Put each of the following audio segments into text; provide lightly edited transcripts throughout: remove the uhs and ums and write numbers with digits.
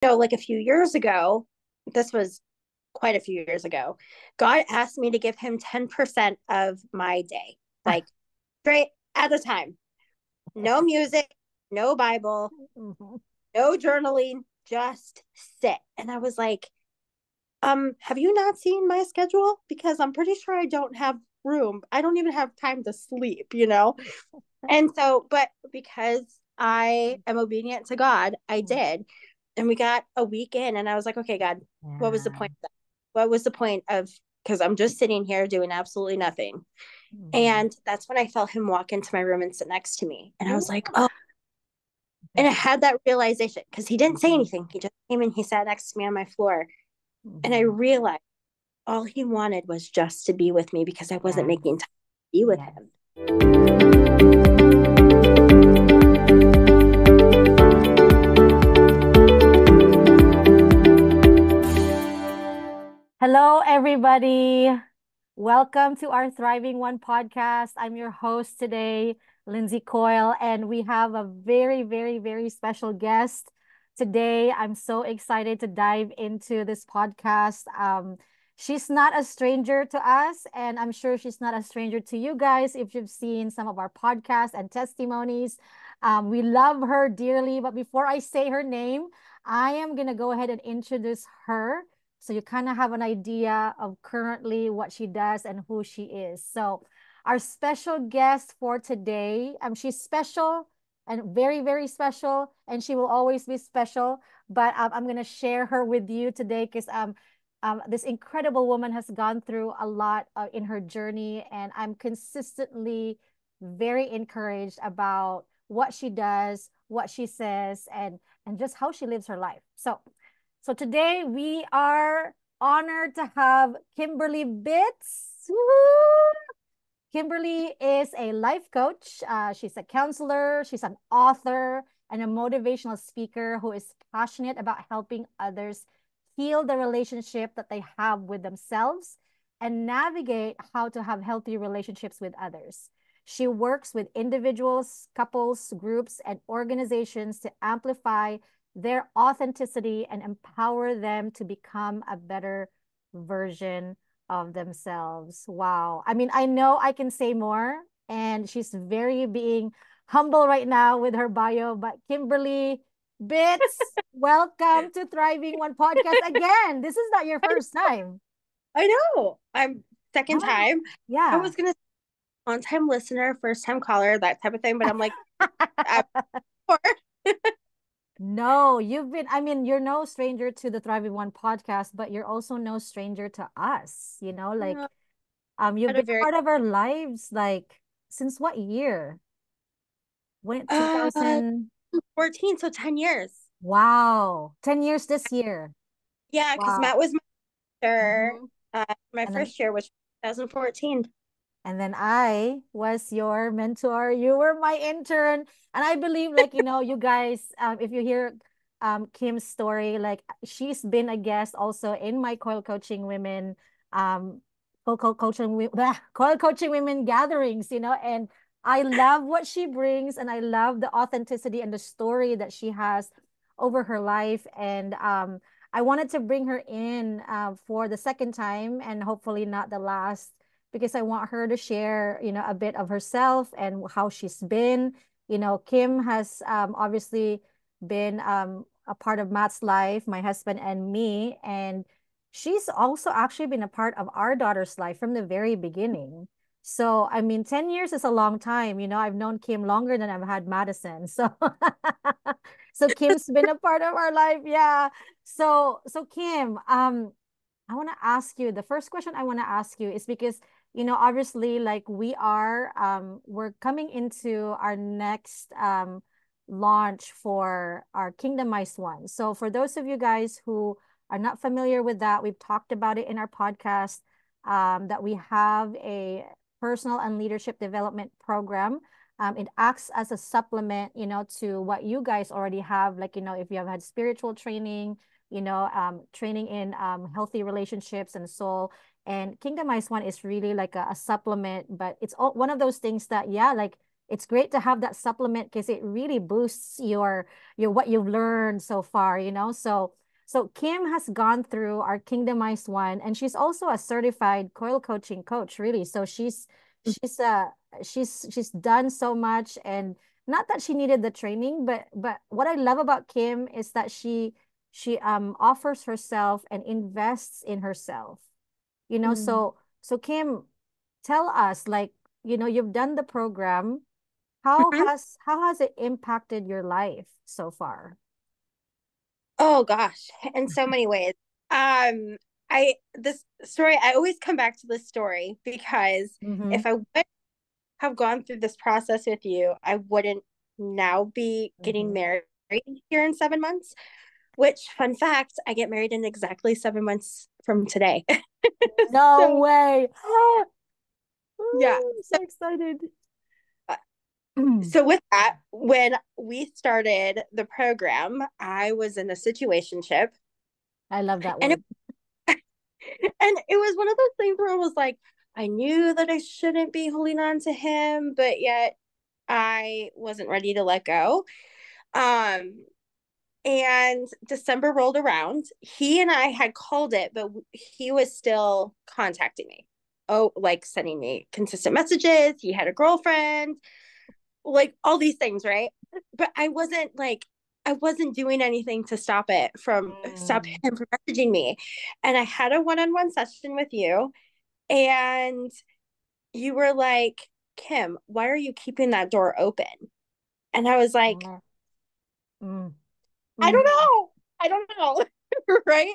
like a few years ago, this was quite a few years ago, God asked me to give him 10% of my day, like straight at the time. No music, no Bible, Mhm. no journaling, just sit. And I was like, have you not seen my schedule? Because I'm pretty sure I don't have room. I don't even have time to sleep. And so, but because I am obedient to God, I did. And we got a week in, and I was like, okay, God, what was the Yeah. point of that? What was the point of, because I'm just sitting here doing absolutely nothing. Mhm. And that's when I felt him walk into my room and sit next to me. And I Ooh. was like, oh, and I had that realization because he didn't say anything. He just came and he sat next to me on my floor. And I Mhm. realized all he wanted was just to be with me because I wasn't making Yes. time to be with Yes. him. Hello, everybody. Welcome to our Thriving One podcast. I'm your host today, Lindsay Coil, and we have a very, very, very special guest today. I'm so excited to dive into this podcast. She's not a stranger to us, and I'm sure she's not a stranger to you guys if you've seen some of our podcasts and testimonies. We love her dearly, but before I say her name, I am going to go ahead and introduce her so you kind of have an idea of currently what she does and who she is. So our special guest for today, she's special and very, very special, and she will always be special. But I'm going to share her with you today because this incredible woman has gone through a lot in her journey, and I'm consistently very encouraged about what she does, what she says, and just how she lives her life. So today we are honored to have Kimberly Bitz. Woo! Kimberly is a life coach. She's a counselor. She's an author and a motivational speaker who is passionate about helping others heal the relationship that they have with themselves and navigate how to have healthy relationships with others. She works with individuals, couples, groups, and organizations to amplify their authenticity and empower them to become a better version of themselves. Wow. I mean, I know I can say more, and she's very being humble right now with her bio, but Kimberly Bitz, welcome to Thriving One podcast again. This is not your first time. I know. I'm second Oh, time. I yeah. was going to on time listener, first time caller, that type of thing. But I'm like, I'm poor. No, I mean, you're no stranger to the Thriving One podcast, but you're also no stranger to us, like you've At a been a very part of our lives like since what year? When uh 2000. 14, so 10 years. Wow. 10 years this year. Yeah, because Wow. Matt was my teacher, Mhm. my And then first year, which was 2014. I was your mentor. You were my intern. And I believe like, you guys, if you hear Kim's story, like she's been a guest also in my coil coaching women, coil coaching women gatherings, and I love what she brings, and I love the authenticity and the story that she has over her life. And I wanted to bring her in for the second time and hopefully not the last, because I want her to share, a bit of herself and how she's been. Kim has obviously been a part of Matt's life, my husband and me, and she's also actually been a part of our daughter's life from the very beginning. So, I mean, 10 years is a long time. I've known Kim longer than I've had Madison. So, so Kim's been a part of our life. Yeah. So Kim, I want to ask you, the first question I want to ask you is because, obviously, like we're coming into our next launch for our Kingdomized One. So for those of you guys who are not familiar with that, we've talked about it in our podcast, that we have a personal and leadership development program. It acts as a supplement, to what you guys already have. Like, if you have had spiritual training, training in healthy relationships and soul. And Kingdomized One is really like a supplement, but it's all, one of those things that, yeah, like it's great to have that supplement because it really boosts your what you've learned so far, So Kim has gone through our Kingdomized One, and she's also a certified coil coaching coach, really. So she's uh she's done so much, and not that she needed the training, but what I love about Kim is that she offers herself and invests in herself. Mm. So Kim, tell us, like, you've done the program. How has it impacted your life so far? Oh gosh, in so many ways. I this story, I always come back to this story because Mm-hmm. if I would have gone through this process with you, I wouldn't now be getting Mm-hmm. married here in 7 months. Which, fun fact, I get married in exactly 7 months from today. No So way. yeah. Oh, I'm So so excited. uh, so with that, when we started the program, I was in a situationship, I love that and word. it was one of those things where I was like, I knew that I shouldn't be holding on to him, but yet I wasn't ready to let go. Um, and December rolled around. He and I had called it, but he was still contacting me. Oh, like sending me consistent messages. He had a girlfriend, like all these things, right? But I wasn't doing anything to stop Mm. him from messaging me. And I had a one-on-one session with you, and you were like, Kim, why are you keeping that door open? And I was like, Mm. Mm. I don't Mhm. know. I don't know. Right.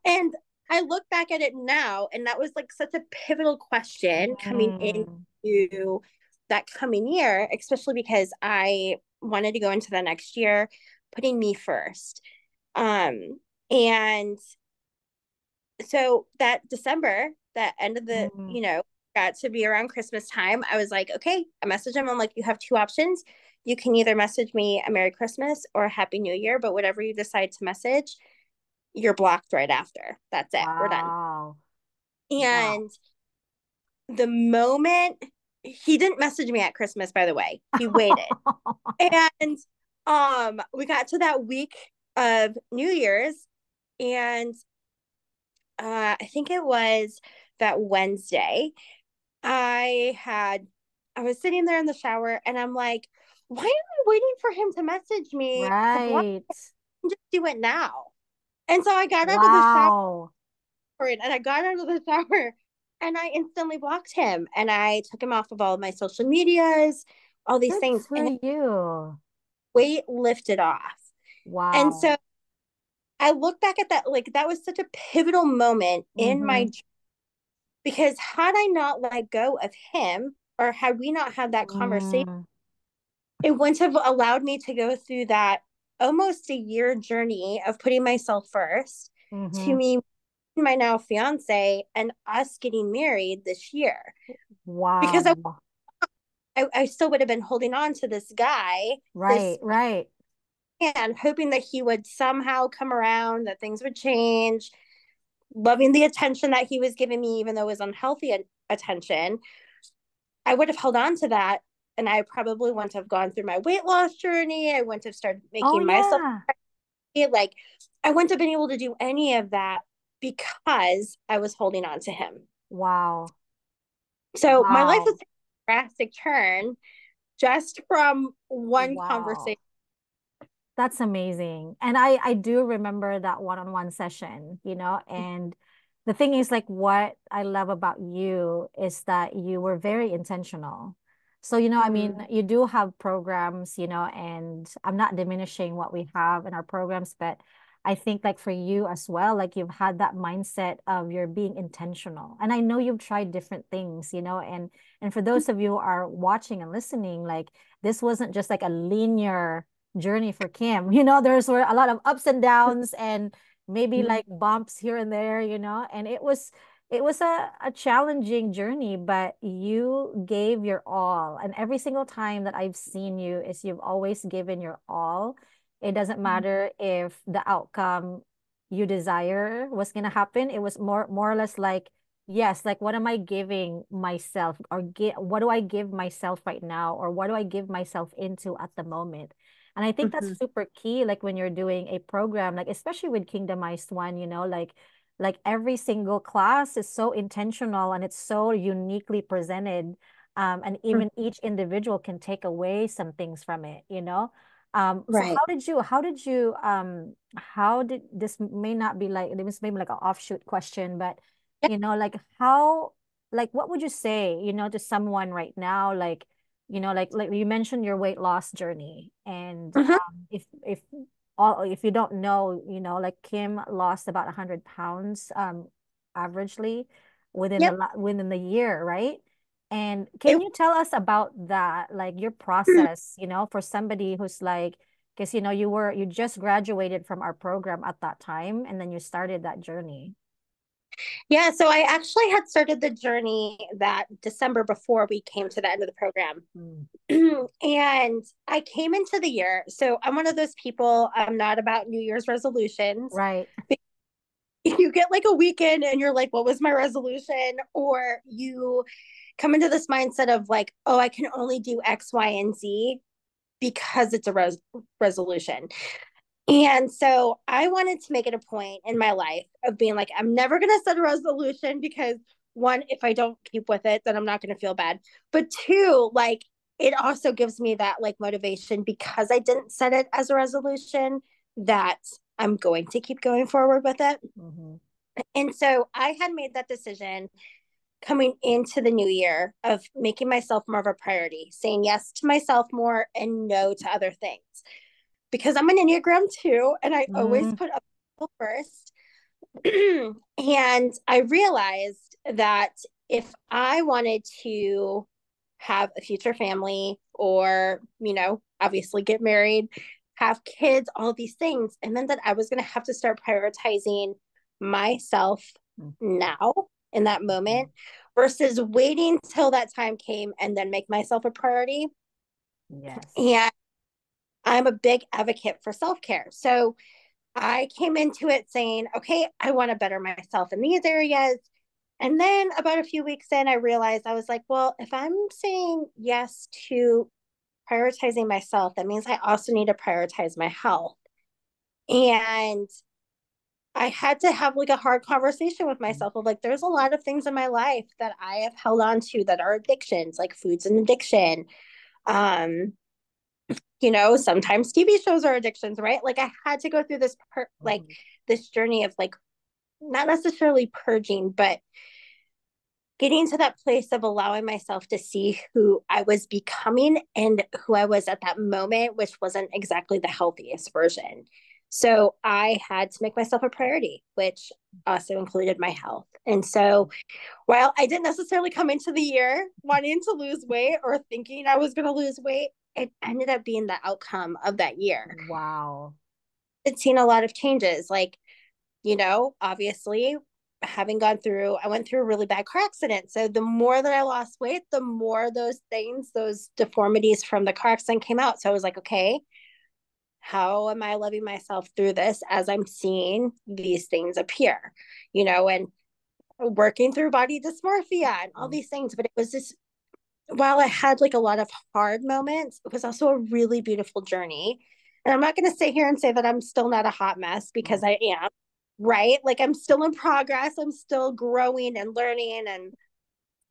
And I look back at it now, and that was like such a pivotal question coming Mm. into that coming year, especially because I wanted to go into the next year putting me first. And so that December, that end of the, Mm. got to be around Christmas time, I was like, okay, I messaged him. I'm like, you have two options. You can either message me a Merry Christmas or a Happy New Year, but whatever you decide to message, you're blocked right after. That's it. We're done. Wow. Wow. And the moment he didn't message me at Christmas, by the way, he waited. And we got to that week of New Year's, and I think it was that Wednesday. I was sitting there in the shower, and I'm like, why am I waiting for him to message me to block Right. him? Just do it now. And so I got out of the shower, Wow. and I got out of the shower, and I instantly blocked him, and I took him off of all of my social medias, all these Good things, for and you. weight lifted off. And Wow. so I look back at that, like that was such a pivotal moment in my Mm-hmm. journey, because had I not let go of him, or had we not had that conversation, Mm. it wouldn't have allowed me to go through that almost a year journey of putting myself first to Mm-hmm. me, my now fiance, and us getting married this year. Because Wow. I still would have been holding on to this guy, Right, this right. man, hoping that he would somehow come around, that things would change, loving the attention that he was giving me, even though it was unhealthy attention. I would have held on to that, and I probably wouldn't have gone through my weight loss journey. I wouldn't have started Oh making myself yeah. like, I wouldn't have been able to do any of that because I was holding on to him. Wow. So my life has Wow. taken a drastic turn just from one conversation. Wow. That's amazing. And I do remember that one-on-one session, and the thing is, like, what I love about you is that you were very intentional. So, I Mm-hmm. mean, you do have programs, and I'm not diminishing what we have in our programs, but I think, like, for you as well, like, you've had that mindset of you're being intentional. And I know you've tried different things, and for those of you who are watching and listening, like, this wasn't just like a linear journey for Kim. There's were a lot of ups and downs, and maybe like bumps here and there, and it was a challenging journey, but you gave your all. And every single time that I've seen you is you've always given your all. It doesn't matter if the outcome you desire was gonna happen. It was more or less like Yes, like what am I giving myself, or what do I give myself right now, or what do I give myself into at the moment? And I think that's Mm-hmm. super key, like when you're doing a program, like especially with Kingdomized One, like every single class is so intentional and it's so uniquely presented. And even each individual can take away some things from it. So Right. how did this may not be like, this may be like an offshoot question, but Yeah. like how, like what would you say, to someone right now, like you mentioned your weight loss journey, and Mm-hmm. if you don't know, like Kim lost about 100 pounds averagely Yep. within the year, right? And It, can you tell us about that, like your process, for somebody who's like, because you just graduated from our program at that time, and then you started that journey. yeah. So I actually had started the journey that December before we came to the end of the program. Mm. And I came into the year. So I'm one of those people, I'm not about New Year's resolutions. Right. You get like a weekend and you're like, what was my resolution? Or you come into this mindset of like, oh, I can only do X, Y, and Z because it's a resolution. And so I wanted to make it a point in my life of being like, I'm never going to set a resolution because one, if I don't keep with it, then I'm not going to feel bad. But two, like, it also gives me that like motivation because I didn't set it as a resolution that I'm going to keep going forward with it. Hmm. And so I had made that decision coming into the new year of making myself more of a priority, saying yes to myself more and no to other things. Because I'm an Enneagram too, and I always Mm. put up people first. And I realized that if I wanted to have a future family or, obviously get married, have kids, all these things, it meant that I was going to have to start prioritizing myself now in that moment versus waiting till that time came and then make myself a priority. Yes. And I'm a big advocate for self care. So I came into it saying, okay, I want to better myself in these areas. And then about a few weeks in, I realized I was like, well, if I'm saying yes to prioritizing myself, that means I also need to prioritize my health. And I had to have like a hard conversation with myself of like, there's a lot of things in my life that I have held on to that are addictions, like food's an addiction. Um, sometimes TV shows are addictions, right? Like I had to go through this like Mhm. this journey of like not necessarily purging, but getting to that place of allowing myself to see who I was becoming and who I was at that moment, which wasn't exactly the healthiest version. So I had to make myself a priority, which also included my health. And so while I didn't necessarily come into the year wanting to lose weight or thinking I was going to lose weight, it ended up being the outcome of that year. Wow. It's seen a lot of changes. Like, obviously, I went through a really bad car accident. So the more that I lost weight, the more those things, those deformities from the car accident came out. So I was like, okay, how am I loving myself through this as I'm seeing these things appear, and working through body dysmorphia and all Mhm. these things. But it was this, while I had like a lot of hard moments, it was also a really beautiful journey. And I'm not going to sit here and say that I'm still not a hot mess because I am, right? Like I'm still in progress. I'm still growing and learning, and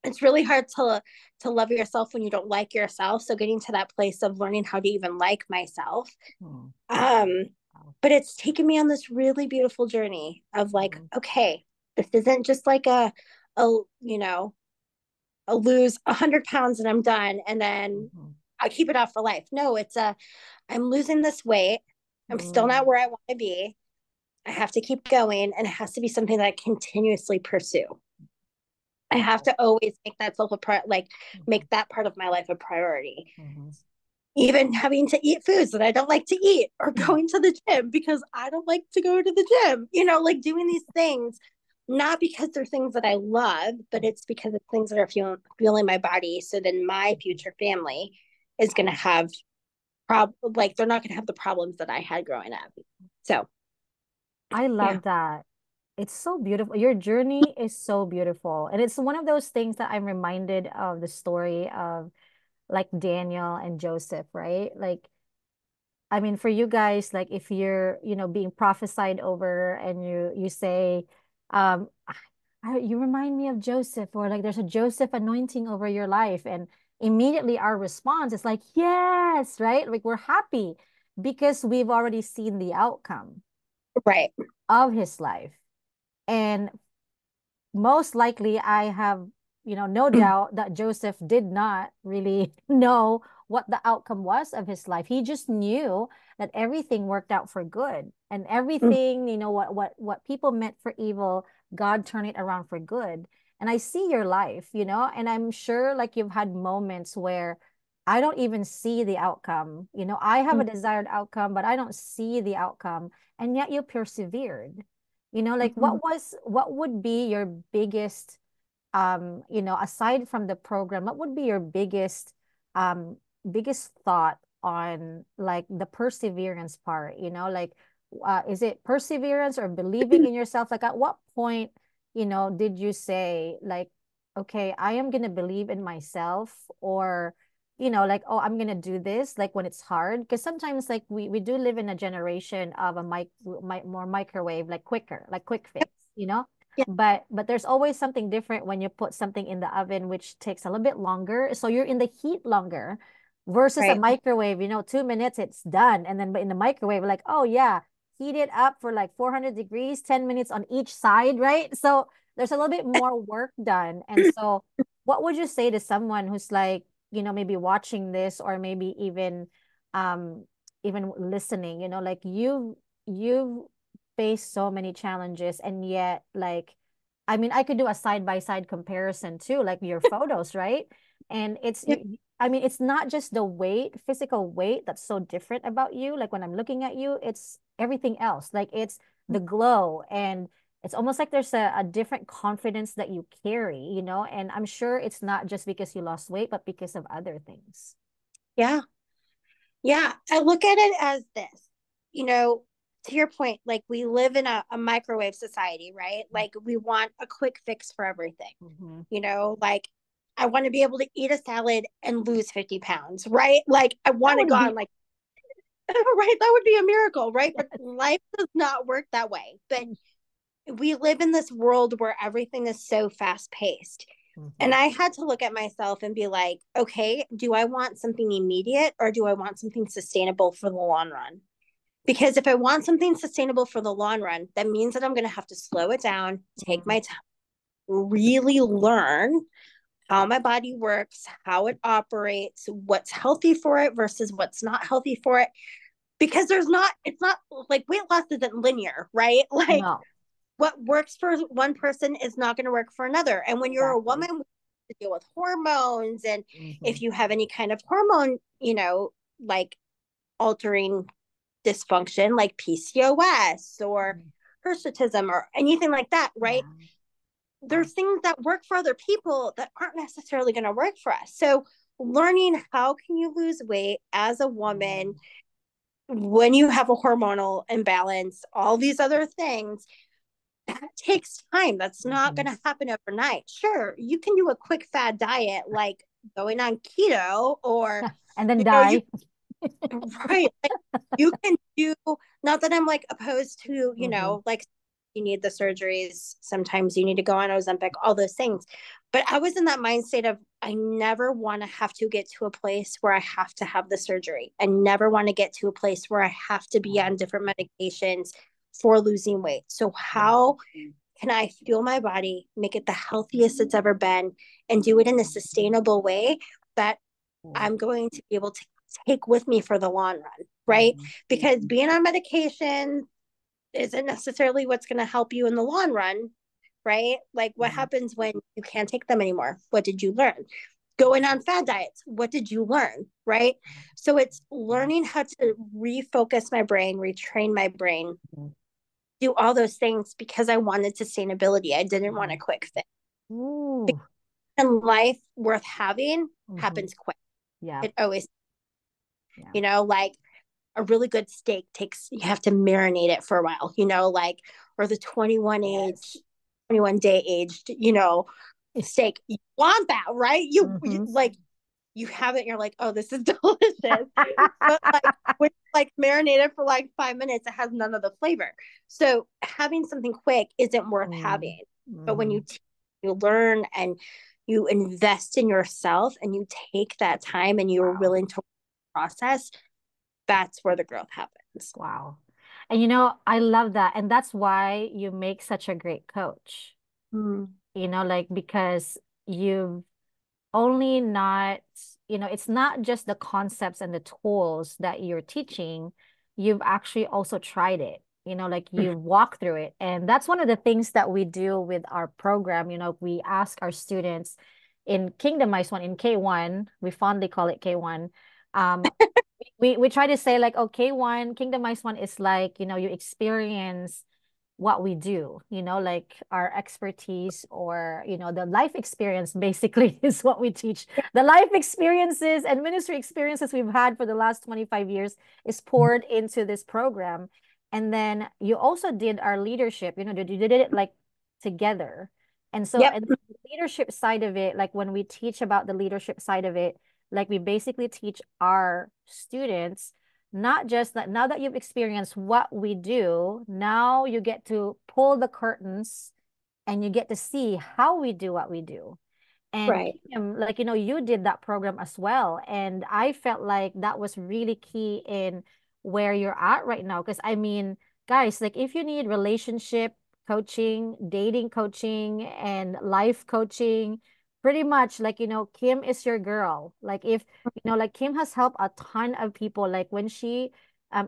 it's really hard to love yourself when you don't like yourself. So getting to that place of learning how to even like myself. Mhm. Um, Wow. but it's taken me on this really beautiful journey of like, Mhm. okay, this isn't just like a you know I'll lose 100 pounds and I'm done, and then Mhm. I'll keep it off for life. No, I'm losing this weight. I'm still not Mm. where I want to be. I have to keep going, and it has to be something that I continuously pursue. I have to always make that like Mhm. make that part of my life a priority. Mhm. Even having to eat foods that I don't like to eat, or going to the gym because I don't like to go to the gym, like doing these things, not because they're things that I love, but it's because it's things that are fueling my body. So then my future family is going to have like they're not going to have the problems that I had growing up. So I yeah. love that. it's so beautiful. Your journey is so beautiful. And it's one of those things that I'm reminded of the story of like Daniel and Joseph, right? Like, I mean, for you guys, like if you're, being prophesied over and you say, you remind me of Joseph, or like there's a Joseph anointing over your life. And immediately our response is like, yes, right? Like we're happy because we've already seen the outcome Right. of his life. And most likely I have, no doubt that Joseph did not really know what the outcome was of his life. He just knew that everything worked out for good, and everything, what people meant for evil, God turned it around for good. And I see your life, and I'm sure like you've had moments where I don't even see the outcome. I have a desired outcome, but I don't see the outcome, and yet you persevered. Like Mhm. what would be your biggest, aside from the program, what would be your um biggest thought on like the perseverance part, like is it perseverance or believing in yourself? Like at what point, did you say like, okay, I am gonna believe in myself, or like, oh, I'm gonna do this, like when it's hard, because sometimes like we do live in a generation of a more microwave, like quicker, like quick fix, Yeah. but there's always something different when you put something in the oven, which takes a little bit longer, so you're in the heat longer versus a Right. microwave, 2 minutes it's done. And then but in the microwave, like, oh yeah, heat it up for like 400 degrees, 10 minutes on each side, right? So there's a little bit more work done. And so what would you say to someone who's like, maybe watching this, or maybe um even listening, like you've faced so many challenges, and yet like, I mean, I could do a side by side comparison too, like your photos, right? And Yeah. I mean, it's not just the weight, physical weight that's so different about you. Like when I'm looking at you, it's everything else. Like it's the glow, and it's almost like there's a different confidence that you carry, and I'm sure it's not just because you lost weight, but because of other things. Yeah. Yeah. I look at it as this, you know, to your point, like we live in a microwave society, right? Like we want a quick fix for everything, Mm-hmm. like I want to be able to eat a salad and lose 50 pounds, right? Like I That want to go would on be, like, right? That would be a miracle, right? But life does not work that way. But we live in this world where everything is so fast paced. And Mhm. I had to look at myself and be like, okay, do I want something immediate or do I want something sustainable for the long run? Because if I want something sustainable for the long run, that means that I'm going to have to slow it down, take Mhm. my time, really learn how my body works, how it operates, what's healthy for it versus what's not healthy for it. Because it's not like weight loss isn't linear, right? Like No, what works for one person is not going to work for another. And when you're a exactly. woman, you have to deal with hormones. And Mhm. if you have any kind of hormone, like altering dysfunction, like PCOS or Mhm. hirsutism or anything like that, right? Yeah. Wow. There's things that work for other people that aren't necessarily going to work for us. So learning how can you lose weight as a woman Mhm. when you have a hormonal imbalance, all these other things, that takes time. That's not going Mhm. to happen overnight. Sure, you can do a quick fad diet like going on keto, or And then you die. right, like you can do, not that I'm like opposed to, Mhm. like you need the surgeries, sometimes you need to go on Ozempic, all those things. But I was in that mind state of I never want to have to get to a place where I have to have the surgery. I never want to get to a place where I have to be Yeah. on different medications for losing weight. So Yeah. how can I fuel my body, make it the healthiest it's ever been, and do it in a sustainable way that Cool. I'm going to be able to take with me for the long run, right? Mhm. Because being on medication isn't necessarily what's going to help you in the long run, right? Like what Mhm. happens when you can't take them anymore? What did you learn? Going on fad diets, what did you learn, right? So it's learning how to refocus my brain, retrain my brain, Mhm. do all those things because I wanted sustainability. I didn't want a Mhm. quick fix. Ooh. And life worth having Mhm. happens quick. Yeah. It always, Yeah. like a really good steak takes, you have to marinate it for a while, like or the 21 Yes. 21 day aged, steak. You want that, right? You Mm-hmm. like you have it and you're like, oh, this is delicious. But like when like marinated for like 5 minutes, it has none of the flavor. So having something quick isn't worth having. But when Mm-hmm. you learn and you invest in yourself and you take that time and you're Wow. willing to process, that's where the growth happens. Wow. And I love that. And that's why you make such a great coach. Mm. Like because you've only not, it's not just the concepts and the tools that you're teaching, you've actually also tried it. Like you walk through it. And that's one of the things that we do with our program. We ask our students in Kingdomized One, in K1, we fondly call it K1. Um, we try to say like, okay, one Kingdomized One is like, you experience what we do, like our expertise or, the life experience basically is what we teach. The life experiences and ministry experiences we've had for the last 25 years is poured into this program. And then you also did our leadership, you did it like together. And so, Yep. and the leadership side of it, like when we teach about the leadership side of it, like we basically teach our students not just that now that you've experienced what we do, now you get to pull the curtains and you get to see how we do what we do. And Right. Kim, like, you did that program as well. And I felt like that was really key in where you're at right now. Because I mean, guys, like if you need relationship coaching, dating coaching, and life coaching, pretty much like, Kim is your girl. Like if, like Kim has helped a ton of people. Like when she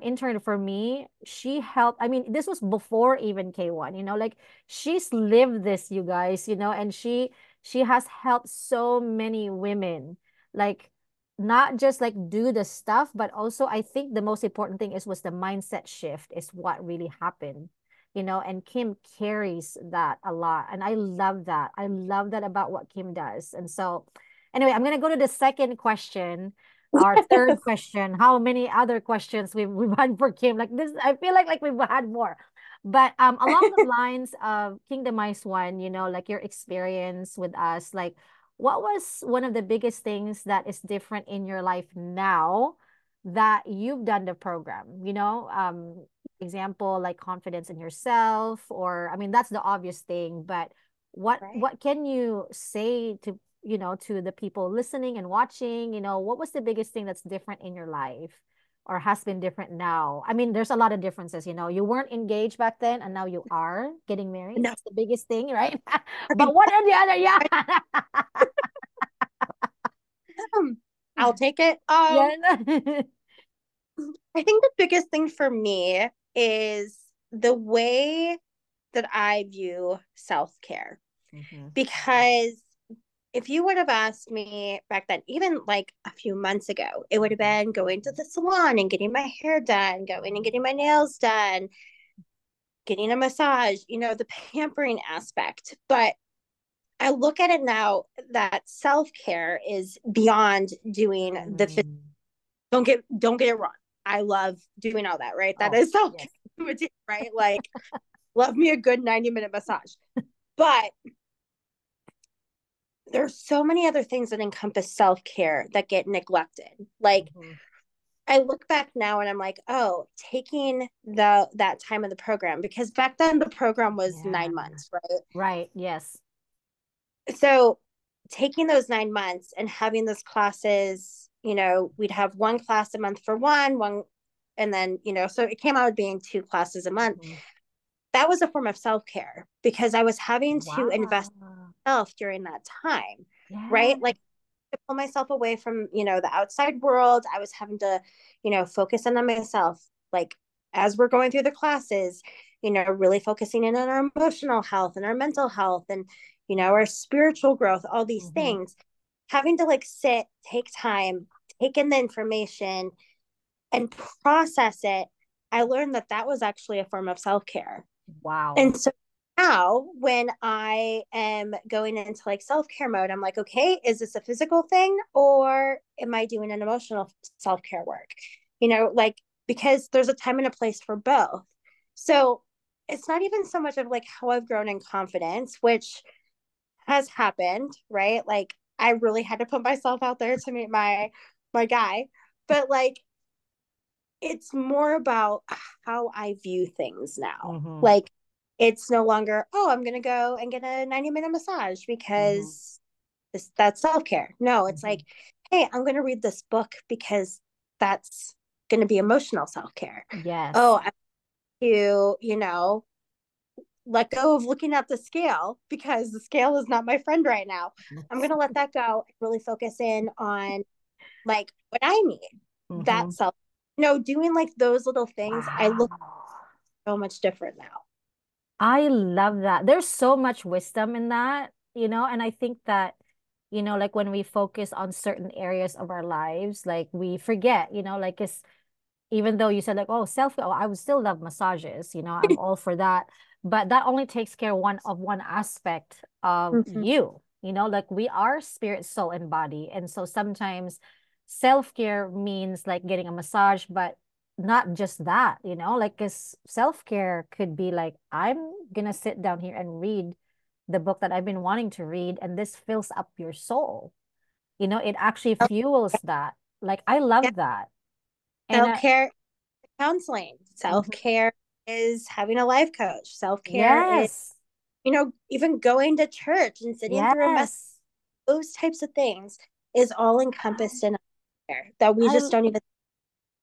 interned for me, she helped. I mean, this was before even K1, like she's lived this, you guys, and she has helped so many women, like not just like do the stuff, but also I think the most important thing was the mindset shift is what really happened, and Kim carries that a lot. And I love that. I love that about what Kim does. And so anyway, I'm gonna go to the second question. Our third question. How many other questions we've had for Kim? Like this, I feel like we've had more. But along the lines of Kingdomized One, like your experience with us, like what was one of the biggest things that is different in your life now that you've done the program? Example like confidence in yourself, or I mean that's the obvious thing, but what Right. what can you say to to the people listening and watching? What was the biggest thing that's different in your life? Or has been different now? I mean, there's a lot of differences. You weren't engaged back then, and now you are getting married. No. That's the biggest thing, right? I, But what are the other? Yeah, I'll take it. yeah. I think the biggest thing for me is the way that I view self care. Mhm. Because if you would have asked me back then, even like a few months ago, it would have been going to the salon and getting my hair done, going and getting my nails done, getting a massage, the pampering aspect. But I look at it now that self care is beyond doing the physical. Mm. Don't get it wrong. I love doing all that, right? That Oh, is self yes. care, right? Like, love me a good 90-minute massage. But there's so many other things that encompass self care that get neglected. Like, Mhm. I look back now and I'm like, oh, taking that time of the program, because back then the program was Yeah. 9 months, right? Right. Yes. So taking those 9 months and having those classes, we'd have one class a month for one, and then, so it came out being two classes a month. Mhm. That was a form of self-care because I was having to invest Wow. in myself during that time, Yeah. right? Like to pull myself away from, the outside world. I was having to, focus in on myself. Like as we're going through the classes, really focusing in on our emotional health and our mental health and, our spiritual growth, all these Mhm. things, having to like sit, take time, take in the information and process it. I learned that that was actually a form of self-care. Wow. And so now when I am going into like self-care mode, I'm like, okay, is this a physical thing or am I doing an emotional self-care work? Like because there's a time and a place for both. So it's not even so much of like how I've grown in confidence, which has happened, right? Like I really had to put myself out there to meet my guy. But like it's more about how I view things now. Mm-hmm. Like it's no longer, oh, I'm gonna go and get a 90-minute massage Mm-hmm. because that's self-care. No, it's Mm-hmm. like, hey, I'm gonna read this book because that's gonna be emotional self-care. Yes. Oh, I'm to, let go of looking at the scale because the scale is not my friend right now. I'm going to let that go and really focus in on like what I need. Mm-hmm. That self, doing like those little things, I look Wow. so much different now. I love that. There's so much wisdom in that, and I think that, like when we focus on certain areas of our lives, like we forget, like it's even though you said like, oh, oh, I would still love massages, I'm all for that. But that only takes care one aspect of Mm-hmm. you, like we are spirit, soul, and body. And so sometimes self-care means like getting a massage, but not just that, like because self-care could be like, I'm gonna sit down here and read the book that I've been wanting to read, and this fills up your soul. It actually fuels that. Like I Yeah, love that. And self care, counseling. Self mhm. care is having a life coach. Self care is, Yes. even going to church and sitting through a mess. Yes. Those types of things is all encompassed in there that we I just don't even.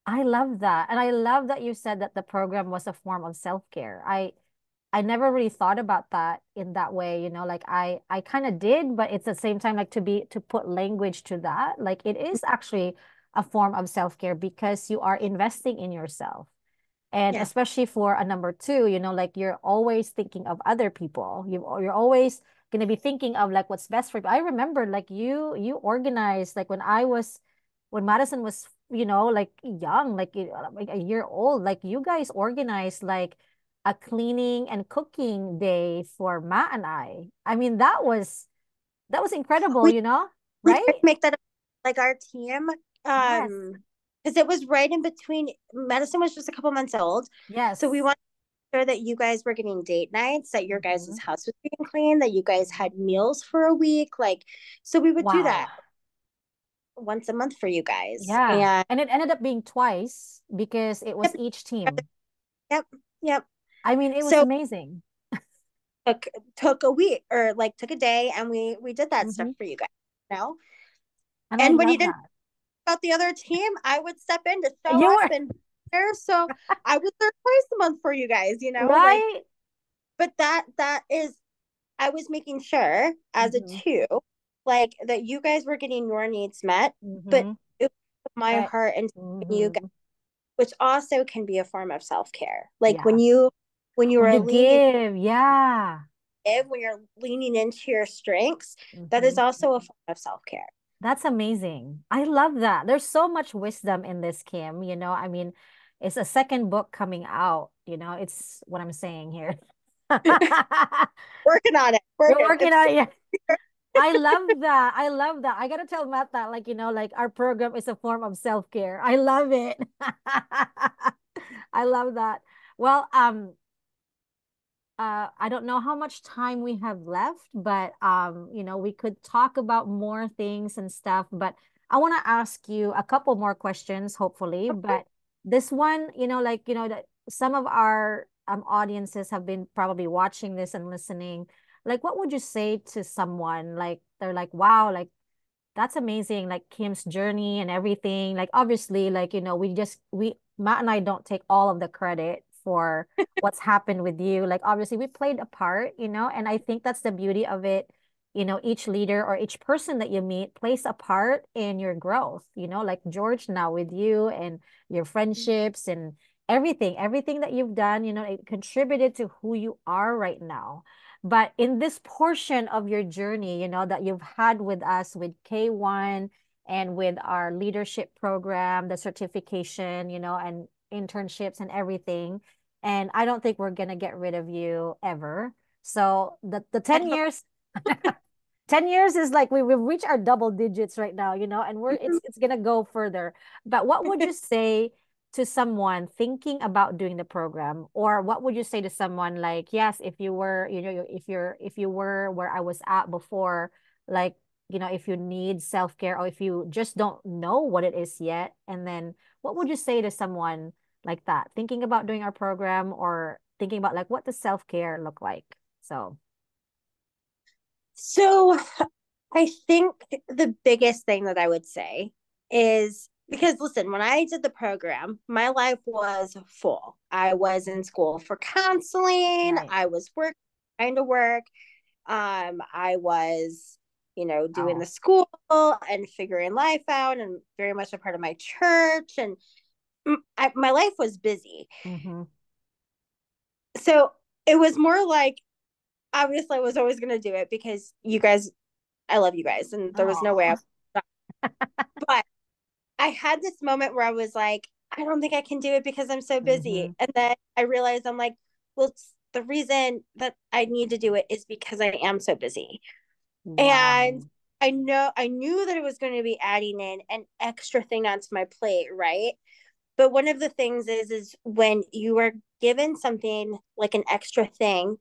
I love that. And I love that you said that the program was a form of self-care. I never really thought about that in that way, like I kind of did, but it's at the same time like to put language to that. Like it is actually a form of self-care because you are investing in yourself. And Yeah. especially for a number two, like you're always thinking of other people. You're always going to be thinking of like what's best for you. I remember like you organized like when Madison was, like young, like a year old, like you guys organized like a cleaning and cooking day for Matt and I. I mean, that was incredible, We we tried right? to make that like our team, Yes. because it was right in between. Medicine was just a couple months old, so we Yes. wanted to make sure that you guys were getting date nights, that your Hmm. guys' house was being clean, that you guys Hmm. had meals for a week, like so we would do Wow. that once a month for you guys. Yeah. And And it ended up being twice because it was yep, each team. yep, yep. I mean, it was So amazing. took took a week or like took a day, and we did that stuff Hmm. for you guys. You know, And I and when you love didn't that. about the other team, I would step in to show You up were and be there. So I was there twice a month for you guys, like, right. but that is, I was making sure as a Hmm. two, like that you guys were getting your needs met, but Hmm. it was my But heart and you guys, hmm which also can be a form of self-care. Like yeah. when you When are you leaning give, yeah. when you're leaning into your strengths, that is Hmm. also a form of self-care. That's amazing. I love that. There's so much wisdom in this, Kim. I mean, it's a second book coming out, it's what I'm saying here. Working on it. You're Working. working on it. I love that. I love that. I gotta tell Matt that, like, like our program is a form of self-care. I love it. I love that. Well, I don't know how much time we have left, but we could talk about more things and stuff, but I want to ask you a couple more questions, hopefully. But this one, like, that some of our audiences have been probably watching this and listening. Like, what would you say to someone like they're like, wow, like that's amazing, like Kim's journey and everything. Like obviously, like, we Matt and I don't take all of the credit for what's happened with you. Like obviously we played a part, and I think that's the beauty of it. Each leader or each person that you meet plays a part in your growth, like George now with you and your friendships and everything that you've done, it contributed to who you are right now. But in this portion of your journey, that you've had with us with K1 and with our leadership program, the certification, and internships and everything. And I don't think we're gonna get rid of you ever. So the I 10 hope. years, 10 years is like we've reached our double digits right now, and it's gonna go further. But what would you say to someone thinking about doing the program? Or what would you say to someone like, yes, if you were, if you were where I was at before, like, if you need self-care or if you just don't know what it is yet, and then what would you say to someone like that, thinking about doing our program or thinking about like what does self-care look like? So I think the biggest thing that I would say is because listen, when I did the program, my life was full. I was in school for counseling, Right. I was working, trying to work. I was, doing the Oh. school and figuring life out and very much a part of my church. And my life was busy. Mm-hmm. So it was more like, obviously, I was always going to do it because you guys, I love you guys. And there was no way Oh. I, but I had this moment where I was like, I don't think I can do it because I'm so busy. Mm-hmm. And then I realized I'm like, well, the reason that I need to do it is because I am so busy. And Wow. I knew that it was going to be adding in an extra thing onto my plate, right? But one of the things is when you are given something like an extra thing,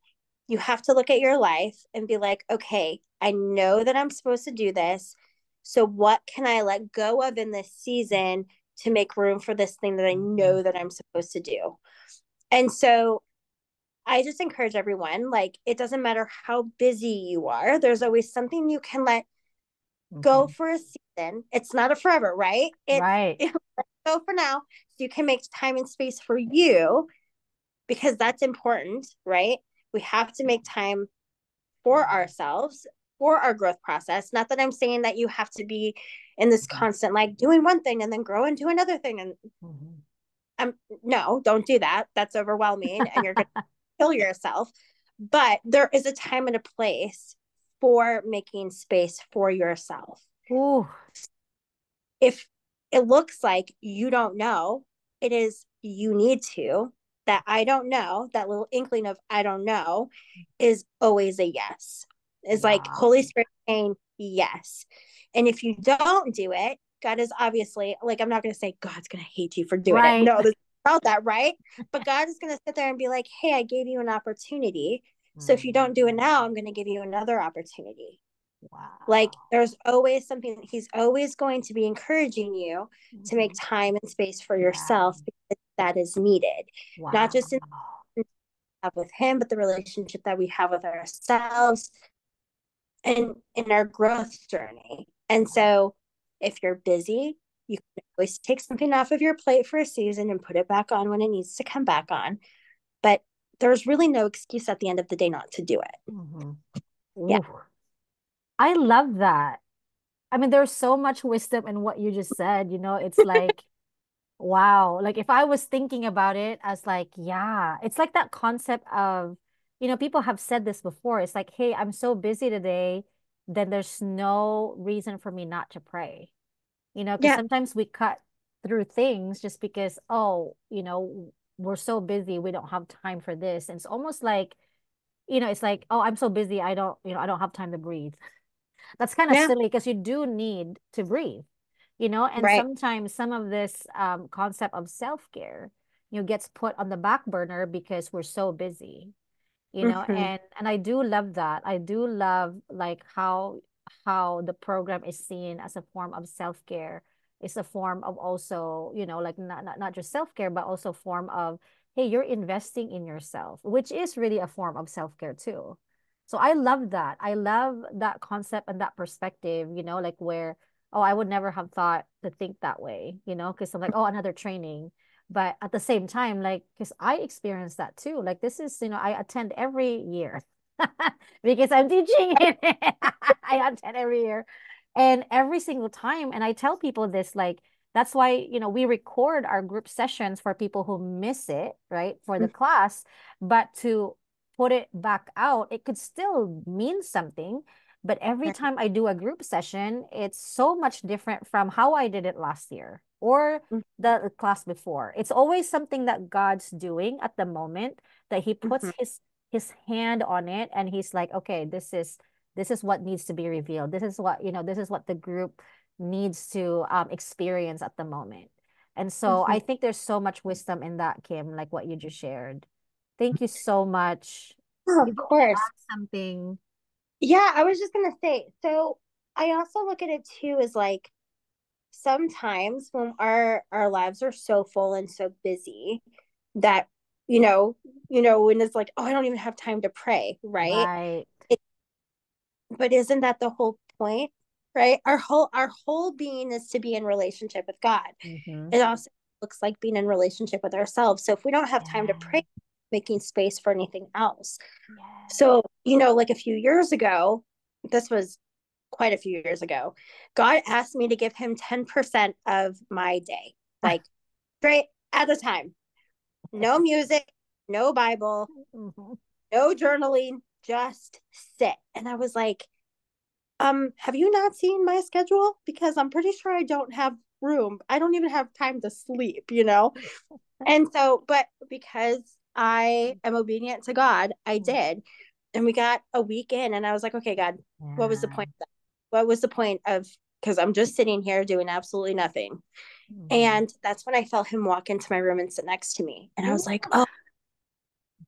you have to look at your life and be like, okay, I know that I'm supposed to do this. So what can I let go of in this season to make room for this thing that I Mm-hmm. know that I'm supposed to do? And so I just encourage everyone, like, it doesn't matter how busy you are, there's always something you can let go Mm-hmm. for a season. It's not a forever, right? Right. It's go for now. So you can make time and space for you because that's important, right? We have to make time for ourselves, for our growth process. Not that I'm saying that you have to be in this Mm-hmm. constant like doing one thing and then grow into another thing. And Mm-hmm. no, don't do that. That's overwhelming and you're going to kill yourself. But there is a time and a place for making space for yourself. Ooh. If it looks like you don't know, it is you need to. That I don't know, that little inkling of I don't know is always a yes. It's like Wow. Holy Spirit saying yes. And if you don't do it, God is obviously like, I'm not going to say God's going to hate you for doing it. Right. No, there's about that, right? But God is going to sit there and be like, hey, I gave you an opportunity. So if you Mm. don't do it now, I'm going to give you another opportunity. Like Wow. there's always something, he's always going to be encouraging you to make Mm-hmm. time and space for Yeah. yourself because that is needed, not Wow. just in have with him, but the relationship that we have with ourselves and in our growth journey. And so if you're busy, you can always take something off of your plate for a season and put it back on when it needs to come back on. But there's really no excuse at the end of the day not to do it. Mm-hmm. Yeah. Ooh. I love that. I mean, there's so much wisdom in what you just said. It's like, wow. Like if I was thinking about it as like, yeah, it's like that concept of, people have said this before. It's like, hey, I'm so busy today, then there's no reason for me not to pray. Because Yeah. sometimes we cut through things just because, oh, we're so busy, we don't have time for this. And it's almost like, it's like, oh, I'm so busy, I don't have time to breathe. That's kind of Yeah. silly because you do need to breathe, and Right. sometimes some of this concept of self-care, gets put on the back burner because we're so busy, Mm-hmm. and I do love that. I do love like how the program is seen as a form of self-care. It's a form of also, like not just self-care, but also form of, hey, you're investing in yourself, which is really a form of self-care too. So I love that. I love that concept and that perspective, like where, oh, I would never have thought to think that way, because I'm like, oh, another training. But at the same time, like, because I experienced that too. Like, this is, I attend every year because I'm teaching it. I attend every year. And every single time, and I tell people this, like, that's why, we record our group sessions for people who miss it, right, for the class. But to put it back out, it could still mean something. But every Right. time I do a group session, it's so much different from how I did it last year or the class before. It's always something that God's doing at the moment that he puts Mm-hmm. his hand on it and he's like, okay, this is what needs to be revealed. This is what, this is what the group needs to experience at the moment. And so Mhm. I think there's so much wisdom in that, Kim, like what you just shared. Thank you so much. Oh, You of want to course. add something? Yeah, I was just gonna say, so I also look at it too as like sometimes when our lives are so full and so busy that you know, when it's like, oh, I don't even have time to pray, right? Right. It, but isn't that the whole point, right? Our whole being is to be in relationship with God. Mm-hmm. It also looks like being in relationship with ourselves. So if we don't have time to Yeah. pray, making space for anything else. Yeah. So, like a few years ago, this was quite a few years ago, God asked me to give him 10% of my day, like straight at a time. No music, no Bible, Mhm. no journaling, just sit. And I was like, have you not seen my schedule? Because I'm pretty sure I don't have room. I don't even have time to sleep. And so, but because I am obedient to God, I did. And we got a week in, and I was like, okay, God, what was the Yeah. point of that? What was the point of, because I'm just sitting here doing absolutely nothing. Mhm. And that's when I felt him walk into my room and sit next to me. And I Ooh. was like, oh,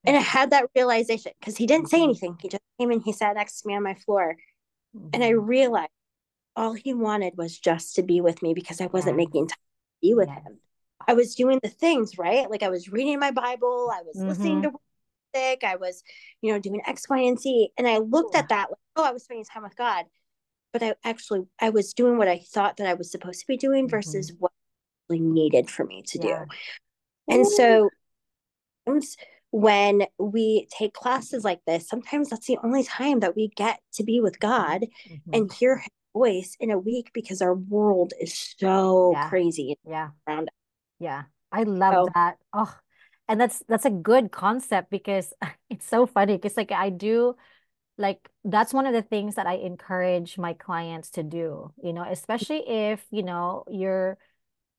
and I had that realization because he didn't say anything. He just came and he sat next to me on my floor. And I Mhm. realized all he wanted was just to be with me because I wasn't Yes. making time to be with Yes. him. I was doing the things, right? Like I was reading my Bible, I was listening Mm-hmm. to music, I was, doing X, Y, and Z. And I looked Ooh. at that like, oh, I was spending time with God. But I was doing what I thought that I was supposed to be doing Mm-hmm. versus what really needed for me to do. Yeah. And Ooh. so when we take classes like this, sometimes that's the only time that we get to be with Mm-hmm. God Mm-hmm. and hear his voice in a week because our world is so Yeah. crazy Yeah. around us. Yeah. I love So, that. Oh, and that's a good concept because it's so funny because like I do like that's one of the things that I encourage my clients to do, especially if, you're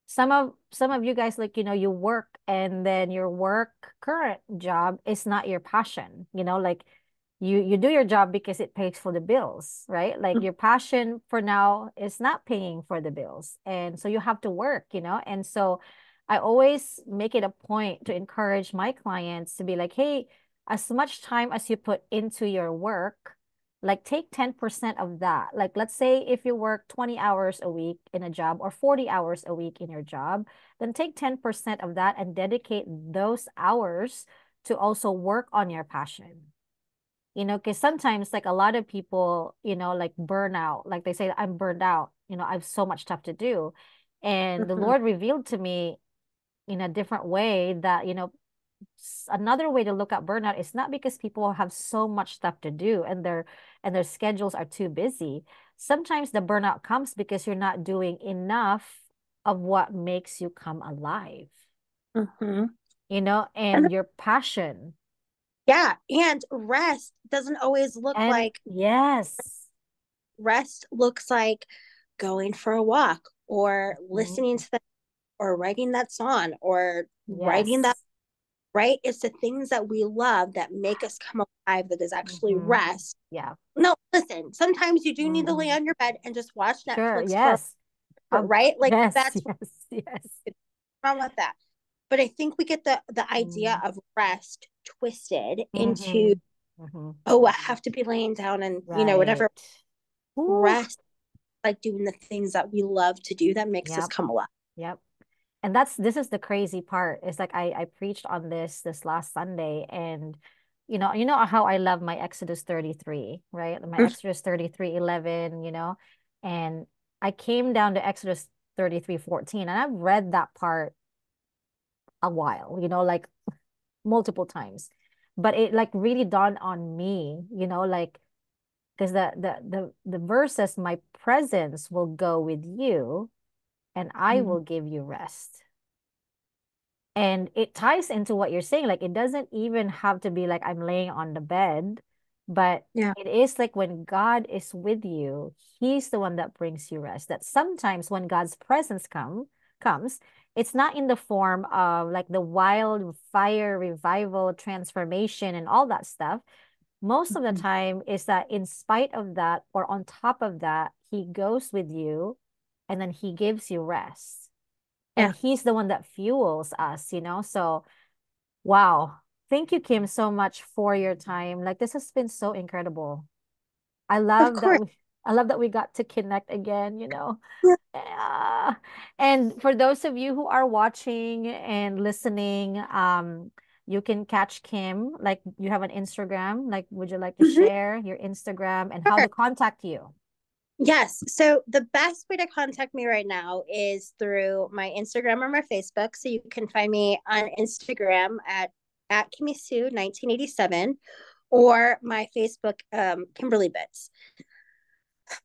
some of you guys like you work and then your work current job is not your passion, like you do your job because it pays for the bills, right? Like your passion for now is not paying for the bills, and so you have to work, and so I always make it a point to encourage my clients to be like, hey, as much time as you put into your work, like take 10% of that. Like let's say if you work 20 hours a week in a job or 40 hours a week in your job, then take 10% of that and dedicate those hours to also work on your passion. Because sometimes like a lot of people, like burn out, like they say, I'm burned out, I have so much stuff to do. And the mhm, Lord revealed to me in a different way that, another way to look at burnout is not because people have so much stuff to do and their schedules are too busy. Sometimes the burnout comes because you're not doing enough of what makes you come alive, mhm. And and your passion. yeah, and rest doesn't always look And like yes. rest looks like going for a walk or Mhm. listening to that or writing that song or writing that, Yes. right? It's the things that we love that make us come alive that is actually Hmm. rest. Yeah. No, listen, sometimes you do need to lay Hmm. on your bed and just watch Sure. Netflix Yes. right? Like Yes. that's Yes. Yes. wrong with that. But I think we get the idea Mm. of rest twisted into, Hmm. Hmm. oh, I have to be laying down and Right. whatever. Ooh. Rest, like doing the things that we love to do that makes us Yep. come alive. Yep. And this is the crazy part. It's like I preached on this last Sunday, and you know how I love my Exodus 33, right? My Exodus 33:11, and I came down to Exodus 33:14, and I've read that part a while, like multiple times. But it like really dawned on me, like because the verse says, my presence will go with you and I Mhm. will give you rest. And it ties into what you're saying. Like, it doesn't even have to be like I'm laying on the bed, but Yeah. it is like when God is with you, He's the one that brings you rest. That sometimes when God's presence comes, it's not in the form of like the wildfire revival, transformation, and all that stuff. Most of the Mhm. time is that in spite of that or on top of that, He goes with you and then He gives you rest. and Yeah, he's the one that fuels us, So, wow. Thank you, Kim, so much for your time. Like, this has been so incredible. I of love that course. we I love that we got to connect again. Yeah. Yeah. And for those of you who are watching and listening, you can catch Kim. Like, you have an Instagram. Like, would you like to Mhm. share your Instagram and how Sure. to contact you? Yes. So the best way to contact me right now is through my Instagram or my Facebook. So you can find me on Instagram at Kimmy Sue 1987 or my Facebook Kimberly Bitz.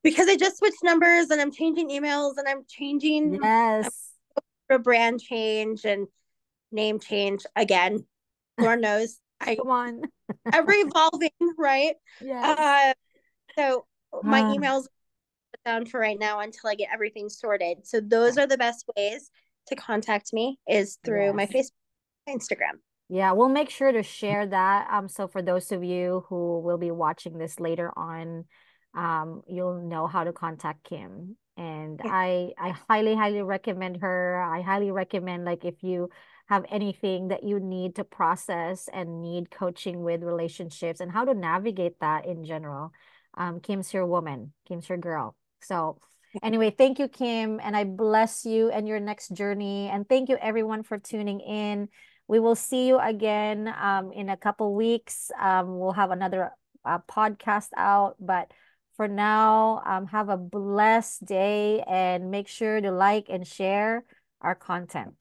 Because I just switched numbers and I'm changing emails and I'm changing Yes. a brand change and name change again. Lord knows I Come on. ever evolving, right? Yes. Uh so my Ah, emails down for right now until I get everything sorted. So those are the best ways to contact me is through my yes. Facebook, Instagram. Yeah, we'll make sure to share that. So for those of you who will be watching this later on, you'll know how to contact Kim. And Yeah. I highly, highly recommend her. I highly recommend, like, if you have anything that you need to process and need coaching with relationships and how to navigate that in general, Kim's your woman. Kim's your girl. So anyway, thank you, Kim, and I bless you and your next journey. And thank you everyone for tuning in. We will see you again in a couple weeks. We'll have another podcast out. But for now, have a blessed day and make sure to like and share our content.